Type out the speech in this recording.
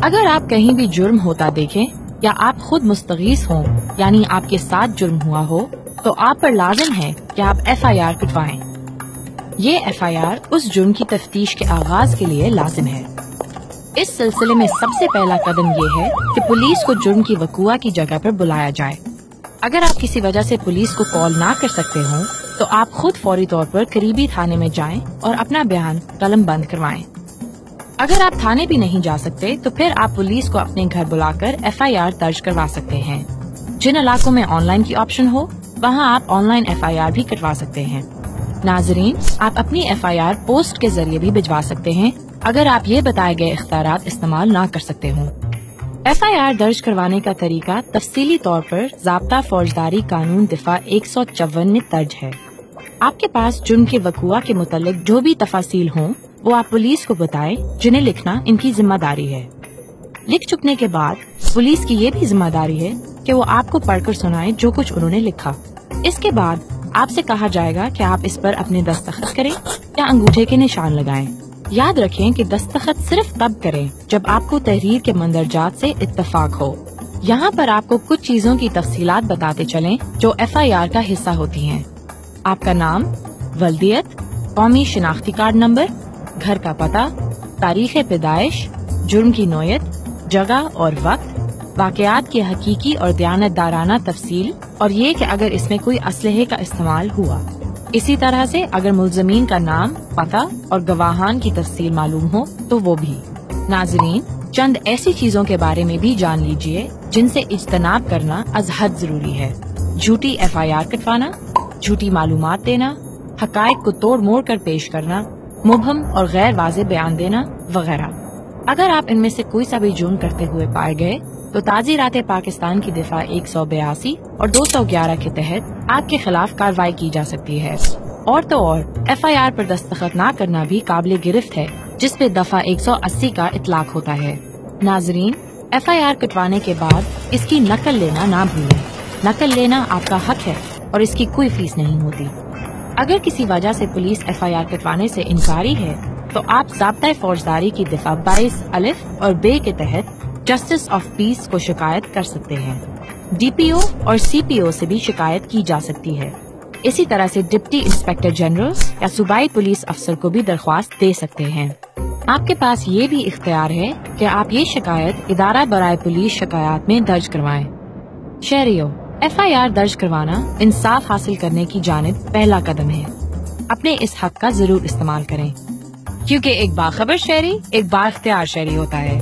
اگر آپ کہیں بھی جرم ہوتا دیکھیں یا آپ خود مستغیث ہوں یعنی آپ کے ساتھ جرم ہوا ہو تو آپ پر لازم ہے کہ آپ FIR کٹوائیں۔ یہ FIR اس جرم کی تفتیش کے آغاز کے لیے لازم ہے۔ اس سلسلے میں سب سے پہلا قدم یہ ہے کہ پولیس کو جرم کی وقوع کی جگہ پر بلایا جائے۔ اگر آپ کسی وجہ سے پولیس کو کال نہ کر سکتے ہوں تو آپ خود فوری طور پر قریبی تھانے میں جائیں اور اپنا بیان قلم بند کروائیں۔ اگر آپ تھانے بھی نہیں جا سکتے تو پھر آپ پولیس کو اپنے گھر بلا کر FIR درج کروا سکتے ہیں۔ جن علاقوں میں آن لائن کی آپشن ہو وہاں آپ آن لائن FIR بھی کٹوا سکتے ہیں۔ ناظرین، آپ اپنی FIR پوسٹ کے ذریعے بھی بھجوا سکتے ہیں اگر آپ یہ بتائے گئے اختیارات استعمال نہ کر سکتے ہوں۔ FIR درج کروانے کا طریقہ تفصیلی طور پر ضابطہ فوجداری قانون دفاع 154 میں درج ہے۔ آپ کے پاس جرم کے وقوع کے متعلق جو بھی تفاصیل ہوں وہ آپ پولیس کو بتائیں، جنہیں لکھنا ان کی ذمہ داری ہے۔ لکھ چکنے کے بعد پولیس کی یہ بھی ذمہ داری ہے کہ وہ آپ کو پڑھ کر سنائیں جو کچھ انہوں نے لکھا۔ اس کے بعد آپ سے کہا جائے گا کہ آپ اس پر اپنے دستخط کریں یا انگوٹھے کے نشان لگائیں۔ یاد رکھیں کہ دستخط صرف تب کریں جب آپ کو تحریر کے مندرجات سے اتفاق ہو۔ یہاں پر آپ کو کچھ چیزوں کی تفصیلات بتاتے چلیں جو FIR کا حصہ ہوتی ہیں۔ آپ کا نام، ولدیت، قومی شناختی کارڈ نمبر، گھر کا پتہ، تاریخ پیدائش، جرم کی نوعیت، جگہ اور وقت، واقعات کی حقیقی اور دیانت دارانہ تفصیل اور یہ کہ اگر اس میں کوئی اسلحے کا استعمال ہوا۔ اسی طرح سے اگر ملزمین کا نام، پتہ اور گواہان کی تفصیل معلوم ہو تو وہ بھی۔ ناظرین، چند ایسی چیزوں کے بارے میں بھی جان لیجئے جن سے اجتناب کرنا از حد ضروری ہے۔ جھوٹی FIR کٹوانا، جھوٹی معلومات دینا، حقائق کو توڑ موڑ کر پیش کرنا، مبہم اور غیر واضح بیان دینا وغیرہ۔ اگر آپ ان میں سے کوئی سا بھی جرم کرتے ہوئے پائے گئے تو تعزیرات پاکستان کی دفاع 182 اور 211 کے تحت آپ کے خلاف کارروائی کی جا سکتی ہے۔ اور تو اور FIR پر دستخط نہ کرنا بھی قابل گرفت ہے جس پہ دفعہ 180 کا اطلاق ہوتا ہے۔ ناظرین، FIR کٹوانے کے بعد اس کی نقل لینا نہ بھولیں۔ نقل لینا آپ کا حق ہے اور اس کی کوئی فیس نہیں ہوتی۔ اگر کسی وجہ سے پولیس FIR کٹوانے سے انکاری ہے تو آپ ضابطہ فوجداری کی دفعہ 22 الف اور ب کے تحت جسٹس آف پیس کو شکایت کر سکتے ہیں۔ DPO اور CPO سے بھی شکایت کی جا سکتی ہے۔ اسی طرح سے ڈپٹی انسپیکٹر جنرل یا صوبائی پولیس افسر کو بھی درخواست دے سکتے ہیں۔ آپ کے پاس یہ بھی اختیار ہے کہ آپ یہ شکایت ادارہ برائے پولیس شکایات میں درج کروائیں۔ شہریوں، FIR درج کروانا انصاف حاصل کرنے کی جانب پہلا قدم ہے۔ اپنے اس حق کا ضرور استعمال کریں کیونکہ ایک باخبر شہری ایک با اختیار شہری ہوتا ہے۔